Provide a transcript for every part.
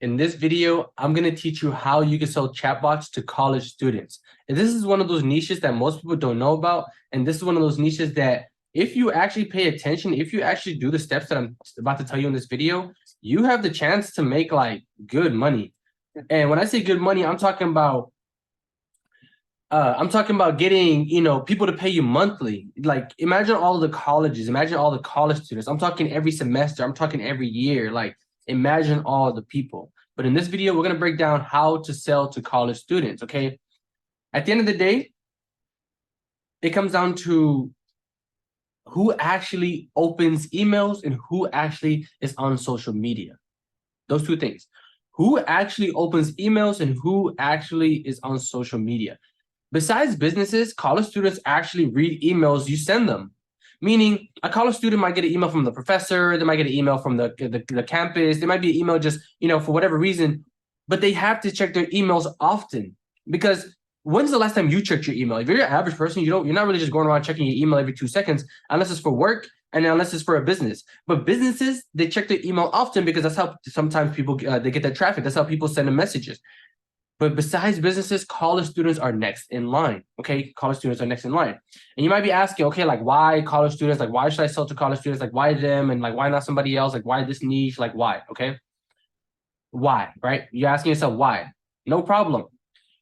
In this video, I'm going to teach you how you can sell chatbots to college students. And this is one of those niches that most people don't know about. And this is one of those niches that if you actually pay attention, if you actually do the steps that I'm about to tell you in this video, you have the chance to make like good money. And when I say good money, I'm talking about getting, people to pay you monthly. Like imagine all the colleges, imagine all the college students. I'm talking every semester, I'm talking every year. Like imagine all the people. But in this video, we're going to break down how to sell to college students, okay? At the end of the day, it comes down to who actually opens emails and who actually is on social media. Those two things. Who actually opens emails and who actually is on social media. Besides businesses, college students actually read emails you send them. Meaning, a college student might get an email from the professor, they might get an email from the campus, there might be an email just, for whatever reason, but they have to check their emails often. Because when's the last time you checked your email? If you're an average person, you're not really just going around checking your email every 2 seconds, unless it's for work and unless it's for a business. But businesses, they check their email often because that's how sometimes people, they get that traffic. That's how people send them messages. But besides businesses, college students are next in line, okay? College students are next in line. And you might be asking, okay, like why college students? Like why should I sell to college students? Like why them? And like why not somebody else? Like why this niche? Like why, okay? Why, right? You're asking yourself why. No problem.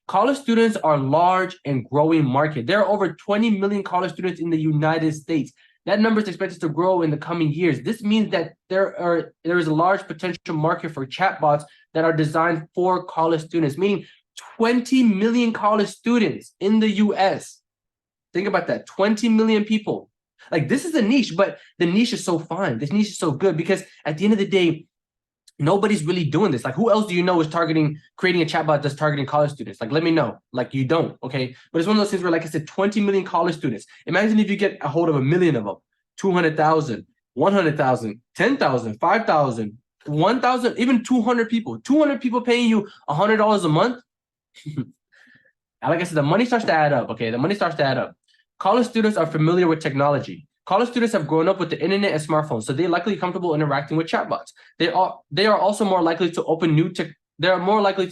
College students are a large and growing market. There are over 20 million college students in the United States. That number is expected to grow in the coming years. This means that there is a large potential market for chatbots that are designed for college students, meaning 20 million college students in the US. Think about that, 20 million people. Like this is a niche, but the niche is so fine. This niche is so good because at the end of the day, nobody's really doing this. Like who else do you know is creating a chatbot that's targeting college students? Like, let me know. Like you don't, okay? But it's one of those things where, like I said, 20 million college students. Imagine if you get a hold of 1 million of them, 200,000, 100,000, 10,000, 5,000, 1,000, even 200 people. 200 people paying you $100 a month. Like I said, the money starts to add up, okay? The money starts to add up. College students are familiar with technology. College students have grown up with the internet and smartphones, so they're likely comfortable interacting with chatbots. They are also more likely to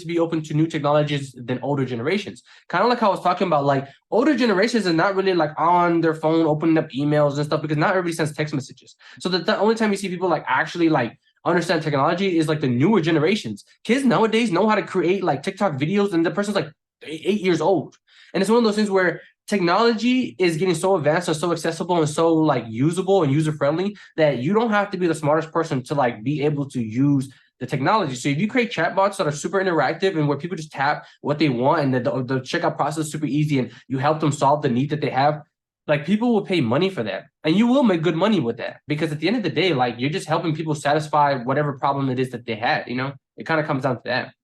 be open to new technologies than older generations. Kind of like how I was talking about, like older generations are not really like on their phone opening up emails and stuff because not everybody sends text messages. So the only time you see people like actually like understand technology is like the newer generations. Kids nowadays know how to create like TikTok videos, and the person's like 8 years old. And it's one of those things where technology is getting so advanced and so accessible and so like usable and user friendly that you don't have to be the smartest person to like be able to use the technology. So if you create chatbots that are super interactive and where people just tap what they want and the checkout process is super easy and you help them solve the need that they have, like people will pay money for that and you will make good money with that because at the end of the day, like you're just helping people satisfy whatever problem it is that they had, it kind of comes down to that.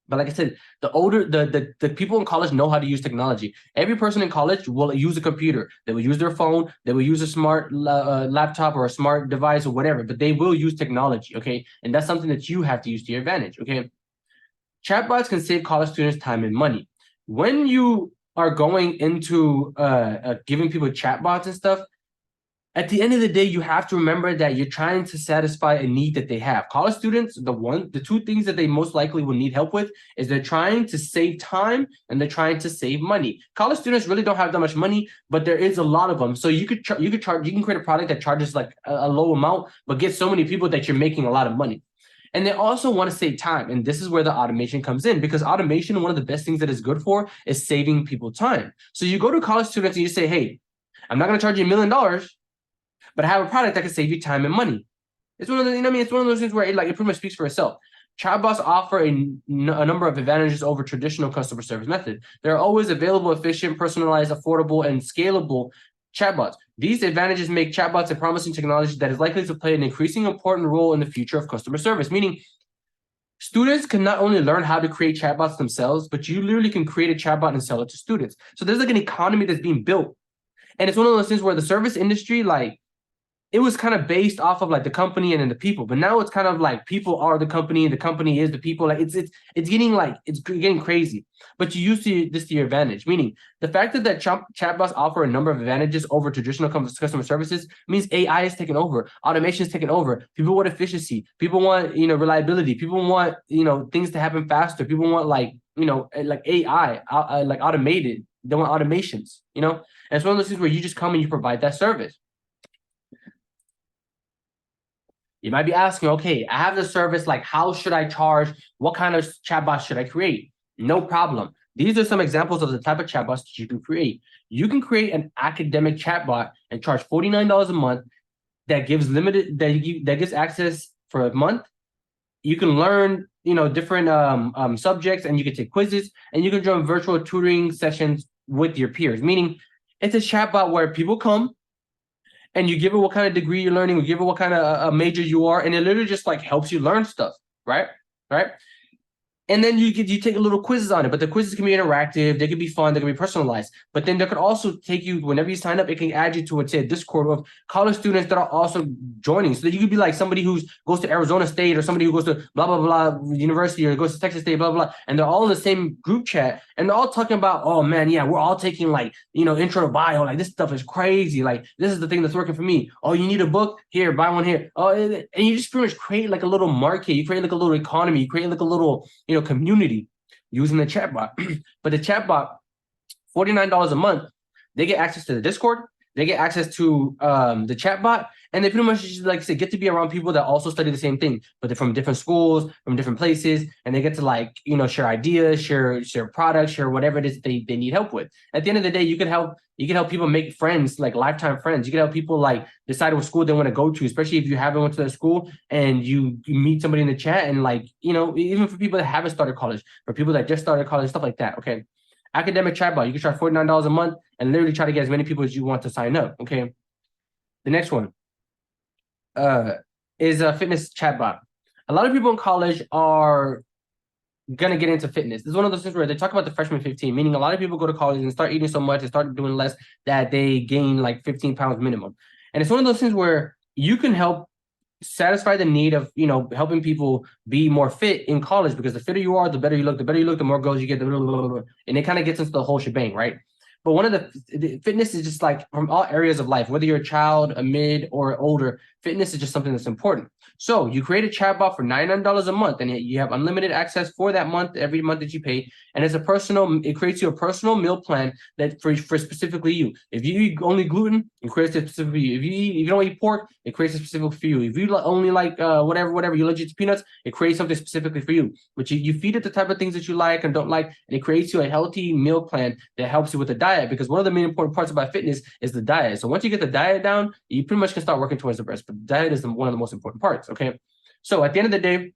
But like I said, the people in college know how to use technology. Every person in college will use a computer. They will use their phone. They will use a smart laptop or a smart device or whatever, but they will use technology, okay? And that's something that you have to use to your advantage, okay? Chatbots can save college students time and money. When you are going into giving people chatbots and stuff, at the end of the day, you have to remember that you're trying to satisfy a need that they have. College students, the two things that they most likely will need help with is they're trying to save time and they're trying to save money. College students really don't have that much money, but there is a lot of them. So you can create a product that charges like a low amount, but get so many people that you're making a lot of money. And they also want to save time. And this is where the automation comes in because automation, one of the best things that it's good for is saving people time. So you go to college students and you say, hey, I'm not going to charge you $1 million, but I have a product that can save you time and money. It's one of the, it's one of those things where it pretty much speaks for itself. Chatbots offer a number of advantages over traditional customer service method. They're always available, efficient, personalized, affordable, and scalable chatbots. These advantages make chatbots a promising technology that is likely to play an increasingly important role in the future of customer service, meaning students can not only learn how to create chatbots themselves, but you literally can create a chatbot and sell it to students. So there's like an economy that's being built. And it's one of those things where the service industry, like, it was kind of based off of like the company and then the people, but now it's kind of like people are the company and the company is the people. Like it's getting crazy. But you use this to your advantage, meaning the fact that chatbots offer a number of advantages over traditional customer services means AI is taking over, automation is taking over. People want efficiency, people want reliability, people want things to happen faster. People want like AI, like automated. They want automations, and it's one of those things where you just come and you provide that service. You might be asking, okay, I have the service, like how should I charge? What kind of chatbot should I create? No problem. These are some examples of the type of chatbots that you can create. You can create an academic chatbot and charge $49 a month that gives that gives access for a month. You can learn, different subjects, and you can take quizzes, and you can join virtual tutoring sessions with your peers. Meaning, it's a chatbot where people come, and you give it what kind of degree you're learning, you give it what kind of a major you are, and it literally just like helps you learn stuff, right? And then you take a little quizzes on it, but the quizzes can be interactive, they can be fun, they can be personalized. But then they could also take you, whenever you sign up, it can add you to a Discord of college students that are also joining. So that you could be like somebody who goes to Arizona State, or somebody who goes to blah blah blah university, or goes to Texas State, blah blah, and they're all in the same group chat, and they're all talking about, oh man, yeah, we're all taking like intro to bio, like this stuff is crazy, like this is the thing that's working for me. Oh, you need a book? Here, buy one here. Oh, and you just pretty much create like a little market, you create like a little economy, you create like a little community using the chatbot. But the chatbot, $49 a month, they get access to the Discord, they get access to the chatbot, and they pretty much just, like I said, get to be around people that also study the same thing, but they're from different schools, from different places, and they get to like share ideas, share products, share whatever it is they need help with. At the end of the day, you can help people make friends, like lifetime friends. You can help people like decide what school they want to go to, especially if you haven't went to their school and you meet somebody in the chat, and like even for people that haven't started college, for people that just started college, stuff like that. Okay, academic chatbot, you can charge $49 a month and literally try to get as many people as you want to sign up. Okay, the next one is a fitness chatbot. A lot of people in college are gonna get into fitness. This is one of those things where they talk about the freshman 15, meaning a lot of people go to college and start eating so much and start doing less that they gain like 15 pounds minimum. And it's one of those things where you can help satisfy the need of helping people be more fit in college, because the fitter you are, the better you look, the more goals you get, and it kind of gets into the whole shebang, right? But one of the fitness is just like from all areas of life, whether you're a child, a mid, or older, fitness is just something that's important. So you create a chatbot for $99 a month, and you have unlimited access for that month, every month that you pay. And it creates you a personal meal plan that for specifically you. If you eat only gluten, it creates it specifically for you. If you don't eat pork, it creates it specifically for you. If you only like whatever, you allergic to peanuts, it creates something specifically for you. But you feed it the type of things that you like and don't like, and it creates you a healthy meal plan that helps you with the diet, because one of the main important parts about fitness is the diet. So once you get the diet down, you pretty much can start working towards the rest. But the diet is one of the most important parts. Okay, so at the end of the day,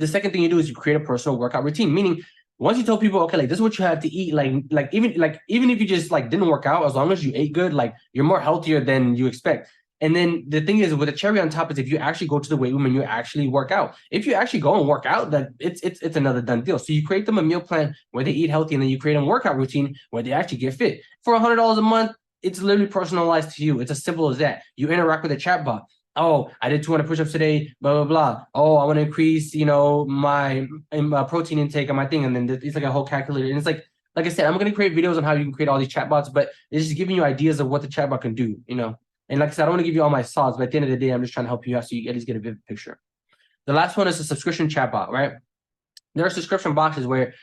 the second thing you do is you create a personal workout routine. Meaning, once you tell people, okay, like this is what you have to eat, even if you just like didn't work out, as long as you ate good, like you're more healthier than you expect. And then the thing is, with a cherry on top, is if you actually go to the weight room and you actually work out. If you actually go and work out, that it's another done deal. So you create them a meal plan where they eat healthy, and then you create a workout routine where they actually get fit. For $100 a month, it's literally personalized to you. It's as simple as that. You interact with a chatbot. Oh, I did 200 push-ups today, blah, blah, blah. Oh, I want to increase, my protein intake on my thing. And then it's like a whole calculator. And it's like I said, I'm going to create videos on how you can create all these chatbots, but it's just giving you ideas of what the chatbot can do, And like I said, I don't want to give you all my sauce, but at the end of the day, I'm just trying to help you out so you at least get a vivid picture. The last one is a subscription chatbot, right? There are subscription boxes where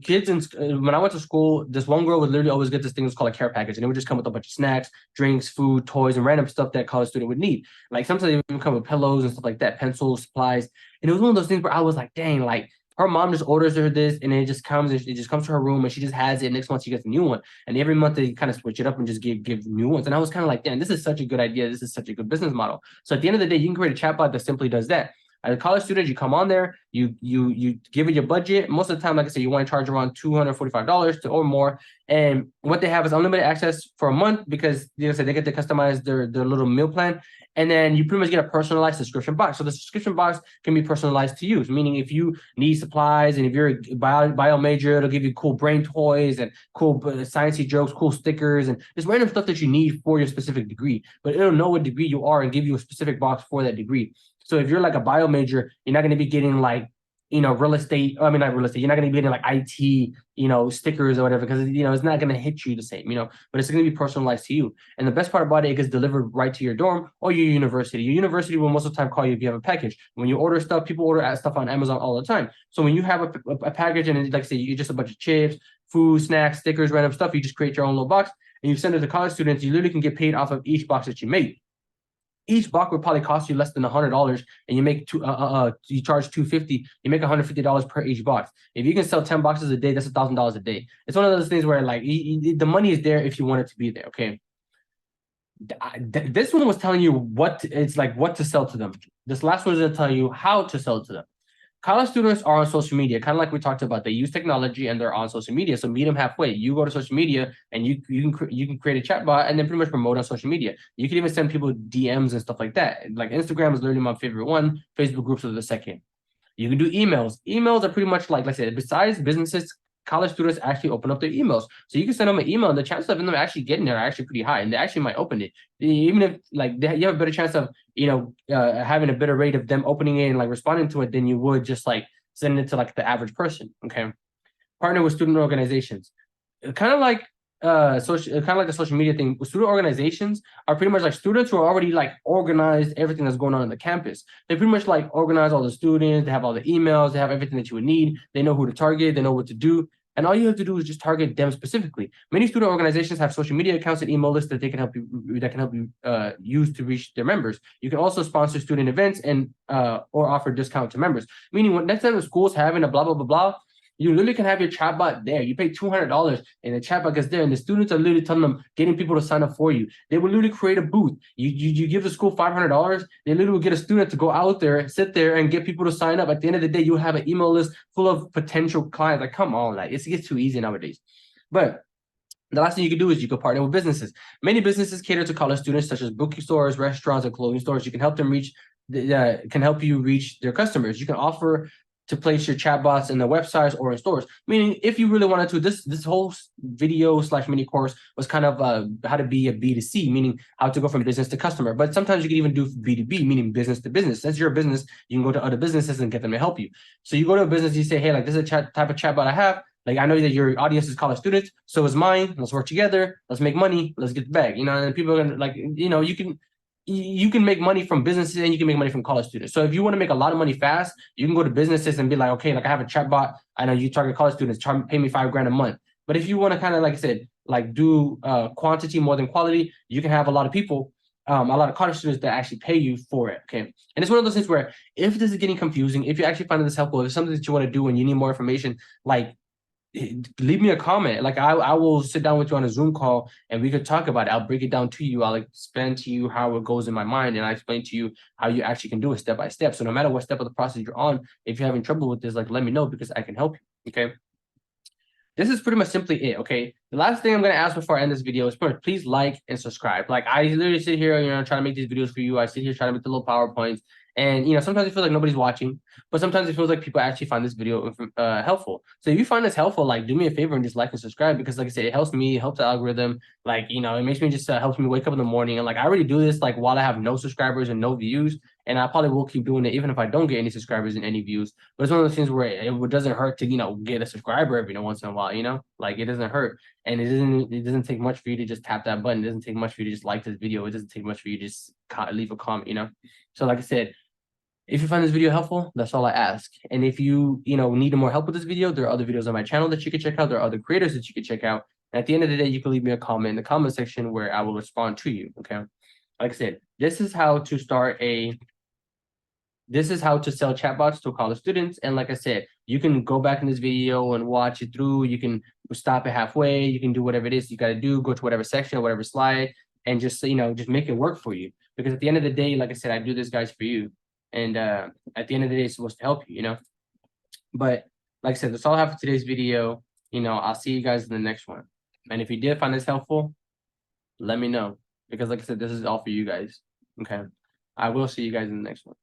kids when I went to school, this one girl would literally always get this thing that's called a care package, and it would just come with a bunch of snacks, drinks, food, toys, and random stuff that a college student would need. Like sometimes they even come with pillows and stuff like that, pencils, supplies. And it was one of those things where I was like, dang, like her mom just orders her this, and it just comes to her room, and she just has it. Next month she gets a new one, and every month they kind of switch it up and just give new ones. And I was kind of like, damn, this is such a good idea. This is such a good business model. So at the end of the day, you can create a chatbot that simply does that. As a college student, you come on there, you give it your budget. Most of the time, like I said, you want to charge around $245 to or more. And what they have is unlimited access for a month because they get to customize their little meal plan. And then you pretty much get a personalized subscription box. So the subscription box can be personalized to you, meaning if you need supplies and if you're a bio major, it'll give you cool brain toys and cool sciencey jokes, cool stickers, and just random stuff that you need for your specific degree. But it'll know what degree you are and give you a specific box for that degree. So if you're like a bio major, you're not going to be getting like, real estate. I mean, not real estate. You're not going to be getting like IT, stickers or whatever, because, it's not going to hit you the same, but it's going to be personalized to you. And the best part about it gets delivered right to your dorm or your university. Your university will most of the time call you if you have a package. When you order stuff, people order stuff on Amazon all the time. So when you have a package and like I say, you just a bunch of chips, food, snacks, stickers, random stuff, you just create your own little box and you send it to college students. You literally can get paid off of each box that you make. Each box would probably cost you less than $100, and you make you charge $250. You make $150 per each box. If you can sell 10 boxes a day, that's $1,000 a day. It's one of those things where like the money is there if you want it to be there. Okay. This one was telling you what to sell to them. This last one is going to tell you how to sell to them. College students are on social media, kind of like we talked about. They use technology and they're on social media. So meet them halfway. You go to social media and you can create a chatbot and then pretty much promote on social media. You can even send people DMs and stuff like that. Like Instagram is literally my favorite one. Facebook groups are the second. You can do emails. Emails are pretty much like I said, besides businesses, college students actually open up their emails. So you can send them an email and the chances of them actually getting there are actually pretty high. And they actually might open it. Even if like you have a better chance of, having a better rate of them opening it and like responding to it than you would just like sending it to like the average person. Okay. Partner with student organizations. Kind of like the social media thing. Student organizations are pretty much like students who are already like organized everything that's going on in the campus. They pretty much like organize all the students, they have all the emails, they have everything that you would need, they know who to target, they know what to do. And all you have to do is just target them specifically. Many student organizations have social media accounts and email lists that can help you use to reach their members. You can also sponsor student events and or offer discount to members. Meaning, when next time the school's having a blah blah blah blah, you literally can have your chatbot there. You pay $200 and the chatbot gets there, and the students are literally telling them, getting people to sign up for you. They will literally create a booth. You give the school $500. They literally will get a student to go out there, sit there, and get people to sign up. At the end of the day, you'll have an email list full of potential clients. Like, come on, like it gets too easy nowadays. But the last thing you can do is you can partner with businesses. Many businesses cater to college students, such as bookstores, restaurants, and clothing stores. You can help them reach their customers. You can offer to place your chatbots in the websites or in stores. Meaning, if you really wanted to, this whole video / mini course was kind of how to be a B2C, meaning how to go from business to customer. But sometimes you can even do B2B, meaning business to business. Since you're a business, you can go to other businesses and get them to help you. So you go to a business, you say, hey, like this is a type of chatbot I have. Like, I know that your audience is college students, so is mine. Let's work together. Let's make money. Let's get the bag. And people are gonna like, you can make money from businesses and you can make money from college students. So if you want to make a lot of money fast, you can go to businesses and be like, okay, like I have a chatbot. I know you target college students, pay me $5,000 a month. But if you want to kind of, like I said, like do quantity more than quality, you can have a lot of people, a lot of college students that actually pay you for it. Okay. And it's one of those things where if this is getting confusing, if you actually find this helpful, if it's something that you want to do and you need more information, like leave me a comment. Like I will sit down with you on a Zoom call and we could talk about it. I'll break it down to you. I'll explain to you how it goes in my mind, and I explain to you how you actually can do it step by step. So no matter what step of the process you're on, if you're having trouble with this, like let me know because I can help you. Okay. This is pretty much simply it. Okay. The last thing I'm going to ask before I end this video is please like and subscribe. Like I literally sit here, trying to make these videos for you. I sit here trying to make the little PowerPoints. And, sometimes it feels like nobody's watching, but sometimes it feels like people actually find this video helpful. So if you find this helpful, like do me a favor and just like and subscribe, because like I said, it helps me, it helps the algorithm. Like, it makes me just helps me wake up in the morning. And like, I already do this, like while I have no subscribers and no views, and I probably will keep doing it even if I don't get any subscribers and any views. But it's one of those things where it doesn't hurt to, get a subscriber every once in a while, like it doesn't hurt. And it doesn't take much for you to just tap that button. It doesn't take much for you to just like this video. It doesn't take much for you to just leave a comment, So like I said, if you find this video helpful, that's all I ask. And if you, need more help with this video, there are other videos on my channel that you can check out. There are other creators that you can check out. And at the end of the day, you can leave me a comment in the comment section where I will respond to you. Okay. Like I said, this is how to sell chatbots to college students. And like I said, you can go back in this video and watch it through. You can stop it halfway. You can do whatever it is you got to do, go to whatever section, whatever slide, and just make it work for you. Because at the end of the day, like I said, I do this, guys, for you. And at the end of the day, it's supposed to help you, But like I said, that's all I have for today's video. I'll see you guys in the next one. And if you did find this helpful, let me know. Because like I said, this is all for you guys. Okay. I will see you guys in the next one.